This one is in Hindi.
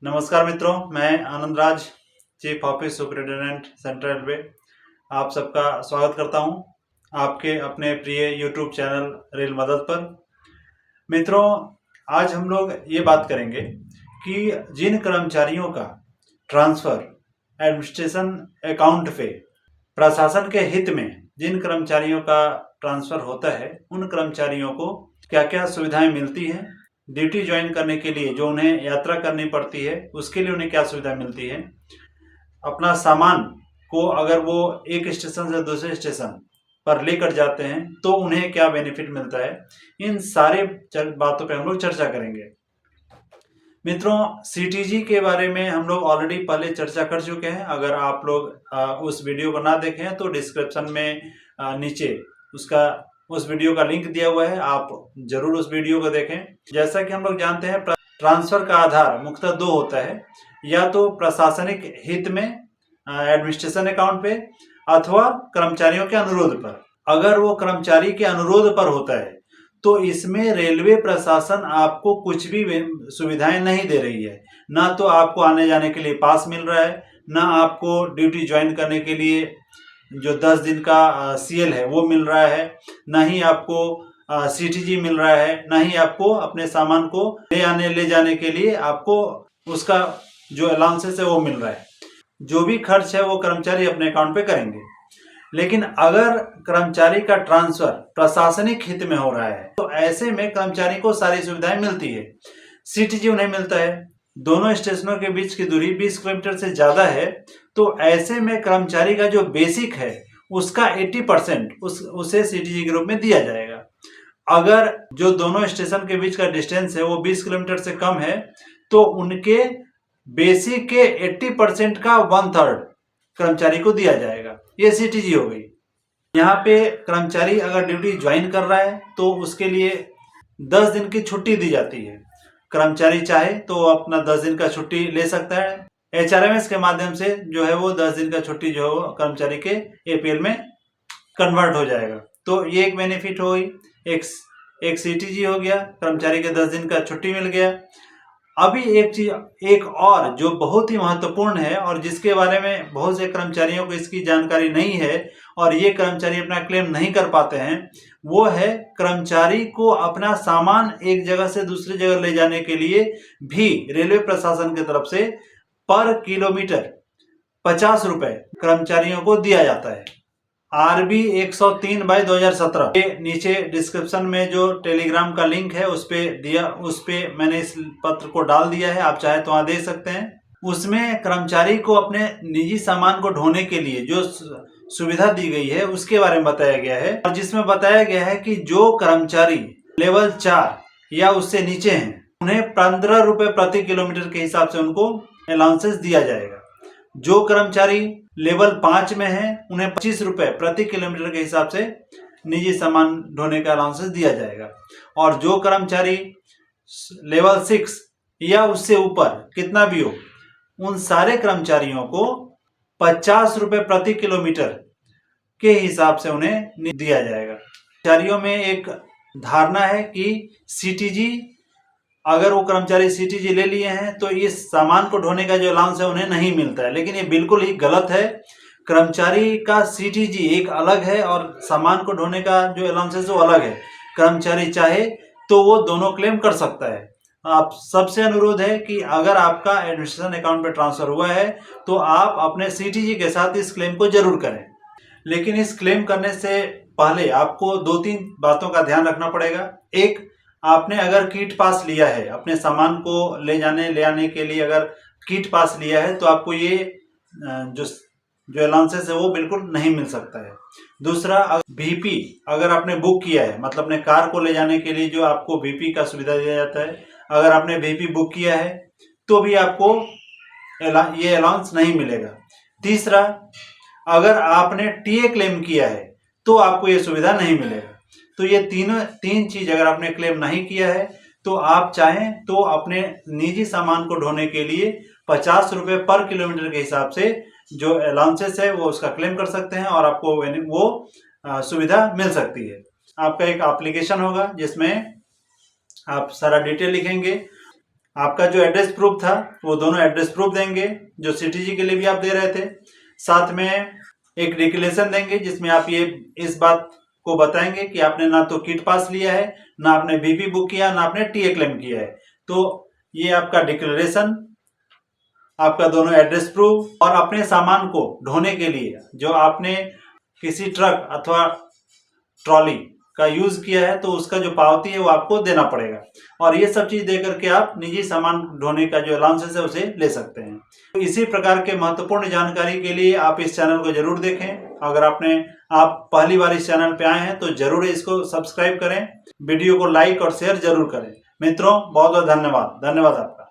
नमस्कार मित्रों, मैं Anand Raj, chief office superintendent central railway आप सबका स्वागत करता हूं आपके अपने प्रिय यूट्यूब चैनल रेल मदद पर। मित्रों, आज हम लोग ये बात करेंगे कि जिन कर्मचारियों का ट्रांसफ़र एडमिनिस्ट्रेशन अकाउंट पे प्रशासन के हित में जिन कर्मचारियों का ट्रांसफ़र होता है, उन कर्मचारियों को क्या क्या सुविधाएं मिलती हैं, ड्यूटी ज्वाइन करने के लिए जो उन्हें यात्रा करनी पड़ती है उसके लिए उन्हें क्या सुविधा मिलती है, अपना सामान को अगर वो एक स्टेशन से दूसरे स्टेशन पर लेकर जाते हैं तो उन्हें क्या बेनिफिट मिलता है, इन सारे बातों पे हम लोग चर्चा करेंगे। मित्रों, सीटीजी के बारे में हम लोग ऑलरेडी पहले चर्चा कर चुके हैं। अगर आप लोग उस वीडियो को ना देखें हैं तो डिस्क्रिप्शन में नीचे उस वीडियो का लिंक दिया हुआ है, आप जरूर उस वीडियो को देखें। जैसा कि हम लोग जानते हैं, ट्रांसफर का आधार मुख्यतः दो होता है, या तो प्रशासनिक हित में एडमिनिस्ट्रेशन अकाउंट पे अथवा कर्मचारियों के अनुरोध पर। अगर वो कर्मचारी के अनुरोध पर होता है तो इसमें रेलवे प्रशासन आपको कुछ भी सुविधाएं नहीं दे रही है। ना तो आपको आने जाने के लिए पास मिल रहा है, ना आपको ड्यूटी ज्वाइन करने के लिए जो 10 दिन का सीएल है वो मिल रहा है, ना ही आपको सीटीजी मिल रहा है, ना ही आपको अपने सामान को ले जाने के लिए आपको उसका जो अलाउंसेस है वो मिल रहा है। जो भी खर्च है वो कर्मचारी अपने अकाउंट पे करेंगे। लेकिन अगर कर्मचारी का ट्रांसफर प्रशासनिक हित में हो रहा है तो ऐसे में कर्मचारी को सारी सुविधाएं मिलती है। सीटीजी उन्हें मिलता है, दोनों स्टेशनों के बीच की दूरी 20 किलोमीटर से ज्यादा है, तो ऐसे में कर्मचारी का जो बेसिक है उसका 80% उसे सीटीजी के रूप में दिया जाएगा। अगर जो दोनों स्टेशन के बीच का डिस्टेंस है वो 20 किलोमीटर से कम है तो उनके बेसिक के 80% का 1/3 कर्मचारी को दिया जाएगा। ये सीटीजी हो गई। यहाँ पे कर्मचारी अगर ड्यूटी ज्वाइन कर रहा है तो उसके लिए 10 दिन की छुट्टी दी जाती है। कर्मचारी चाहे तो अपना 10 दिन का छुट्टी ले सकता है। एचआरएमएस के माध्यम से जो है वो 10 दिन का छुट्टी जो है वो कर्मचारी के एपीएल में कन्वर्ट हो जाएगा। तो ये एक बेनिफिट हो गई, एक सीटीजी हो गया, कर्मचारी के 10 दिन का छुट्टी मिल गया। अभी एक और जो बहुत ही महत्वपूर्ण है और जिसके बारे में बहुत से कर्मचारियों को इसकी जानकारी नहीं है और ये कर्मचारी अपना क्लेम नहीं कर पाते हैं, वो है कर्मचारी को अपना सामान एक जगह से दूसरी जगह ले जाने के लिए भी रेलवे प्रशासन की तरफ से पर किलोमीटर 50 रुपए कर्मचारियों को दिया जाता है। RB 103/2017 के नीचे डिस्क्रिप्शन में जो टेलीग्राम का लिंक है उस पे मैंने इस पत्र को डाल दिया है, आप चाहे तो वहां देख सकते हैं। उसमें कर्मचारी को अपने निजी सामान को ढोने के लिए जो सुविधा दी गई है उसके बारे में बताया गया है, और जिसमें बताया गया है कि जो कर्मचारी लेवल 4 या उससे नीचे हैं उन्हें 15 रुपए प्रति किलोमीटर के हिसाब से उनको अलाउंसेस दिया जाएगा। जो कर्मचारी लेवल 5 में है उन्हें 25 रुपए प्रति किलोमीटर के हिसाब से निजी सामान ढोने का अलाउंसेस दिया जाएगा, और जो कर्मचारी लेवल 6 या उससे ऊपर कितना भी हो उन सारे कर्मचारियों को 50 रुपए प्रति किलोमीटर के हिसाब से उन्हें दिया जाएगा। कर्मचारियों में एक धारणा है कि सीटीजी, अगर वो कर्मचारी सीटीजी ले लिए हैं तो इस सामान को ढोने का जो अलाउंस है उन्हें नहीं मिलता है, लेकिन ये बिल्कुल ही गलत है। कर्मचारी का सीटीजी एक अलग है और सामान को ढोने का जो अलाउंस है वो अलग है। कर्मचारी चाहे तो वो दोनों क्लेम कर सकता है। आप सबसे अनुरोध है कि अगर आपका एडमिनिस्ट्रेशन अकाउंट पे ट्रांसफर हुआ है तो आप अपने सीटीजी के साथ इस क्लेम को जरूर करें। लेकिन इस क्लेम करने से पहले आपको 2-3 बातों का ध्यान रखना पड़ेगा। एक, आपने अगर किट पास लिया है, अपने सामान को ले आने के लिए अगर किट पास लिया है तो आपको ये जो अलाउंसेस है वो बिल्कुल नहीं मिल सकता है। दूसरा, VP अगर आपने बुक किया है, मतलब अपने कार को ले जाने के लिए जो आपको VP का सुविधा दिया जाता है, अगर आपने VP बुक किया है तो भी आपको ये अलाउंस नहीं मिलेगा। तीसरा, अगर आपने टीए क्लेम किया है तो आपको ये सुविधा नहीं मिलेगा। तो ये तीन चीज अगर आपने क्लेम नहीं किया है तो आप चाहें तो अपने निजी सामान को ढोने के लिए 50 रुपए पर किलोमीटर के हिसाब से जो अलाउंसेस है वो उसका क्लेम कर सकते हैं और आपको वो सुविधा मिल सकती है। आपका एक एप्लीकेशन होगा जिसमें आप सारा डिटेल लिखेंगे, आपका जो एड्रेस प्रूफ था वो दोनों एड्रेस प्रूफ देंगे जो सीटीजी के लिए भी आप दे रहे थे। साथ में एक डिक्लेरेशन देंगे जिसमें आप ये इस बात को बताएंगे कि आपने ना तो किट पास लिया है, ना आपने बीपी बुक किया, ना आपने टीए क्लेम किया है। तो ये आपका डिक्लेरेशन, आपका दोनों एड्रेस प्रूफ और अपने सामान को ढोने के लिए जो आपने किसी ट्रक अथवा ट्रॉली का यूज किया है तो उसका जो पावती है वो आपको देना पड़ेगा। और ये सब चीज देकर के आप निजी सामान ढोने का जो अलाउंसेस है उसे ले सकते हैं। तो इसी प्रकार के महत्वपूर्ण जानकारी के लिए आप इस चैनल को जरूर देखें। अगर आप पहली बार इस चैनल पे आए हैं तो जरूर इसको सब्सक्राइब करें, वीडियो को लाइक और शेयर जरूर करें। मित्रों, बहुत बहुत धन्यवाद। धन्यवाद आपका।